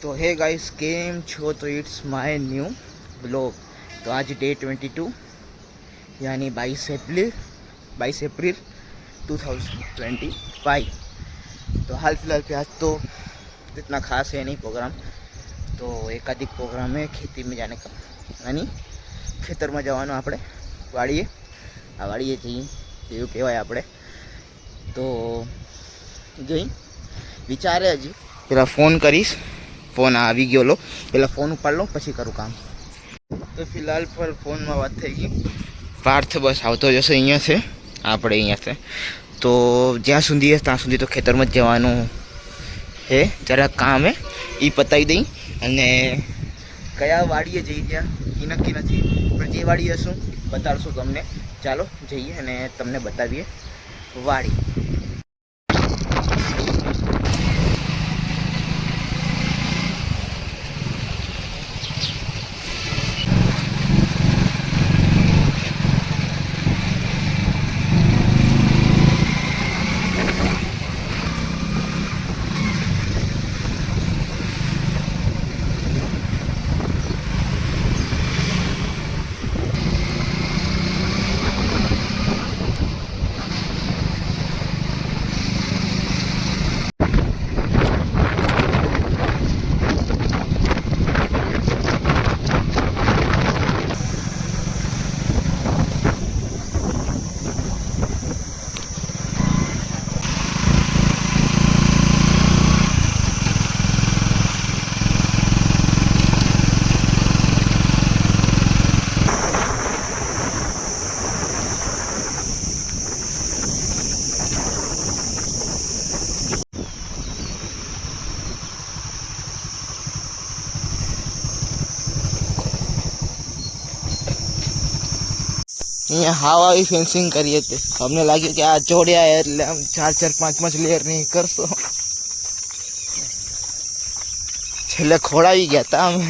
तो hey guys केम छो। तो इट्स माय न्यू ब्लॉग। तो आज डे 22 यानी 22 अप्रैल 2025। तो हाल फिलहाल पे आज तो इतना खास है नहीं प्रोग्राम। तो एकाधिक प्रोग्राम है खेती में जाने का, यानी खेतर में जवानो આપણે વાડીએ જઈએ એવું કહેવાય આપણે। તો જઈ વિચારે હજી પેલા ફોન કરીશ, ફોન આવી ગયો, લો પેલા ફોન ઉપાડ લો પછી કરું કામ। તો ફિલહાલ પર ફોનમાં વાત થઈ ગઈ। પાર્થ બસ આવતો જશે, અહીંયા છે આપણે, અહીંયા છે। તો જ્યાં સુધી ત્યાં સુધી તો ખેતરમાં જ જવાનું હે, જરા કામ હે એ પતાવી દઈ। અને કયા વાડીએ જઈ ત્યાં એ નક્કી નથી, પણ જે વાડી હશું બતાડશું તમને। ચાલો જઈએ અને તમને બતાવીએ વાડી। અહીંયા હાવ આવી ફેન્સિંગ કરીએ તે અમને લાગ્યું કે આ જોડ્યા એટલે આમ 4-4-5 લેયર ની કરશો, છેલ્લે ખોડાવી ગયા તા અમે।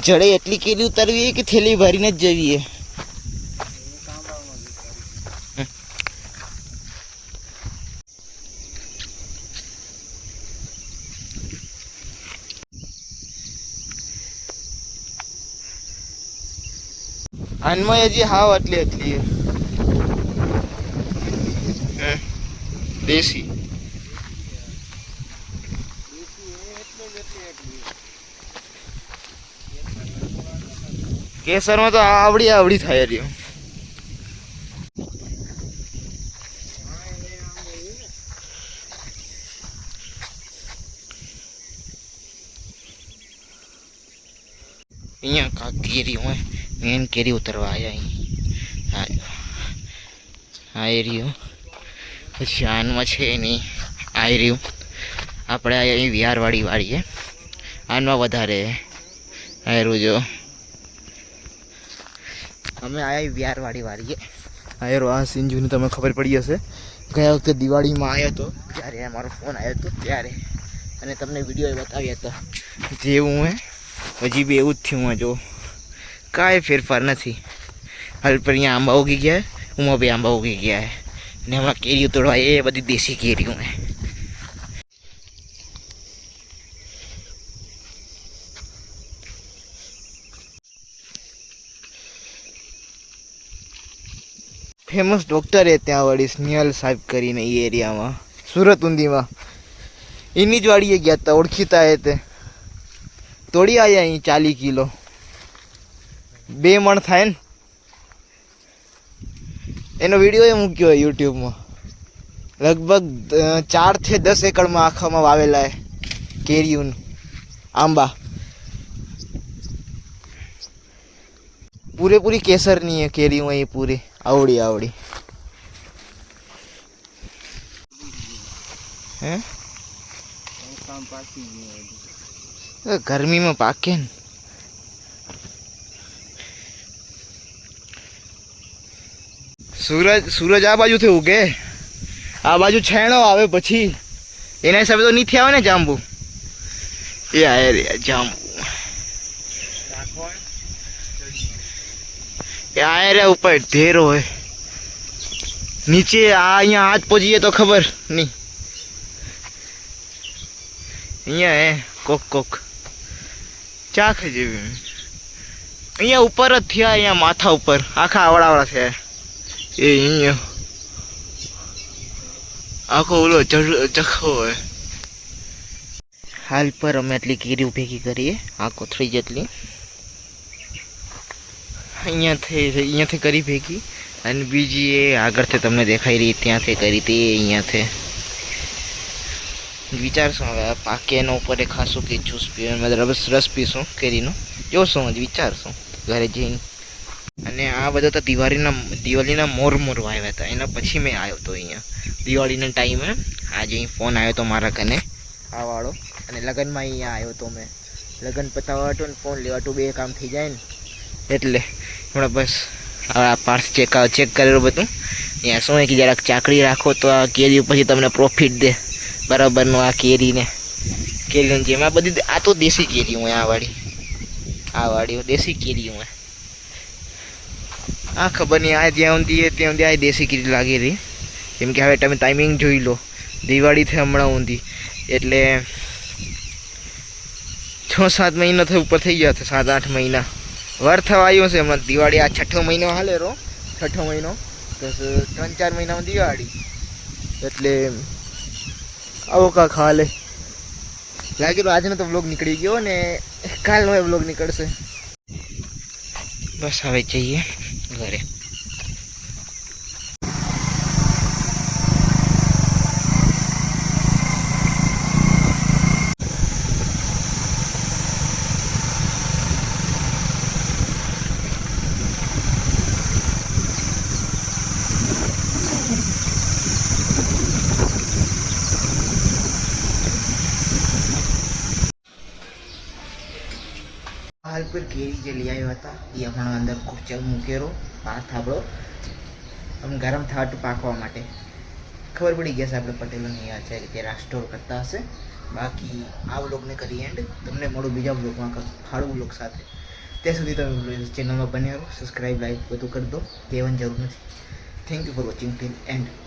જડે એટલી કેરી ઉતારવી કે થેલી ભરીને જ જવીએ? આનમાં હજી હાવ એટલી દેશી કેસરમાં તો આવડી થાય રહ્યું। અહીંયા કાંક કેરી હોય, મેન કેરી ઉતરવા આવ્યા આ રહ્યું। પછી આનમાં છે નહીં આ રહ્યું। આપણે અહીં વિહારવાળી વાળીએ, આનમાં વધારે આયરું જો અમે આયા વિહારવાળી વાળીએ। આયરો આ સિંજુની તમને ખબર પડી હશે, ગયા વખતે દિવાળીમાં આવ્યો હતો ત્યારે મારો ફોન આવ્યો હતો ત્યારે, અને તમને વિડીયો બતાવ્યા હતા જેવું હે હજી બી એવું જ થયું જો, કાંઈ ફેરફાર નથી। હાલ પર અહીંયા આંબા ઉગી ગયા, ઉમાં બી આંબા ઉગી ગયા ને હમણાં કેરીઓ તોડવા એ બધી દેશી કેરીઓ હે। ફેમસ ડૉક્ટર એ ત્યાં વળી સ્નેહલ સાહેબ કરીને એ એરિયામાં સુરત ઊંધીમાં, એની જ વાડીએ ગયા હતા, ઓળખીતા એ તે તોડી આવ્યા અહીં 40 કિલો, 2 મણ થાય ને। એનો વિડીયો એ મૂક્યો હોય યુટ્યુબમાં। લગભગ 4 થી 10 એકડમાં આખામાં વાવેલા કેરીયું આંબા। पूरी केसर नहीं है केरी हुई ये पूरी आवड़ी आवड़ी हैं गर्मी में पाके न सूरज आ बाजू थे उगे आ बाजू छेणो आवे पछी एना हिसाबे तो नहीं थे आवे ने जांबू ये आए रे जांबू ये आए रे ऊपर ढेरो है नीचे आ यहाँ हाथ पहुंचिए तो खबर नहीं અહીંયા હે કોક કોક ચાખ જેવી અહીંયા ઉપર જ થયા અહીંયા માથા ઉપર આખા આવડાવડા થયા એ અહીંયા આખો ઓલો ચખો હોય હાલ પર અમે એટલી કેરી ભેગી કરીએ આ કોથળી જેટલી અહીંયાથી કરી ભેગી અને બીજી એ આગળથી તમને દેખાઈ રહી ત્યાંથી કરી હતી અહીંયાથી વિચારશું હવે પાકે એના ઉપર એ ખાસું કે જ્યુસ પીવાનું મતલબ રસ પીશું કેરીનો જોશું જ વિચારશું ઘરે જઈને અને આ બધા તો દિવાળીના મોર વાવ્યા હતા એના પછી મેં આવ્યો હતો અહીંયા દિવાળીના ટાઈમે આજે અહીં ફોન આવ્યો હતો મારા કને આ વાળો અને લગ્નમાં અહીંયા આવ્યો હતો મેં લગ્ન પતાવવા હતો ને ફોન લેવા બે કામ થઈ જાય ને એટલે હમણાં બસ આ પાર્સ ચેક કરેલું બધું અહીંયા શું હોય કે જરાક ચાકડી રાખો તો આ કેરી પછી તમને પ્રોફિટ દે બરાબરનું આ કેરીને જેમ આ બધી આ તો દેશી કેરી હોય આ વાળી દેશી કેરી હોય આ ખબર નહીં આ જ્યાં ઊંધી આ દેશી કેરી લાગી રહી કેમ કે હવે તમે ટાઈમિંગ જોઈ લો દિવાળીથી હમણાં ઊંધી એટલે 6-7 મહિના થઈ ઉપર થઈ ગયા 7-8 મહિના વાર થવા આવ્યો છે હમણાં દિવાળી આ 6ઠો મહિનો હાલે રો 6ઠો મહિનો તો 3-4 મહિનામાં દિવાળી એટલે આવો કા ખાલે લાગેલો આજનો તો વ્લોગ નીકળી ગયો ને કાલનો એ વ્લોગ નીકળશે બસ હવે જઈએ ઘરે हाल पर केरी जो ले आया था ये हमारा अंदर कुचल मूकेरो पार थाबड़ो हम गरम था तो पाकवा माटे खबर पड़ी गया આપણે પટેલોની આ છે રીતે સ્ટોર કરતા હશે બાકી આ વ્લોગને કરી એન્ડ તમને મળું બીજા વ્લોગમાં ફાળું વ્લોગ સાથે ત્યાં સુધી તમે ચેનલમાં બન્યા રહો સબસ્ક્રાઇબ લાઈક બધું કરી દો કહેવાની જરૂર નથી thank you for watching till and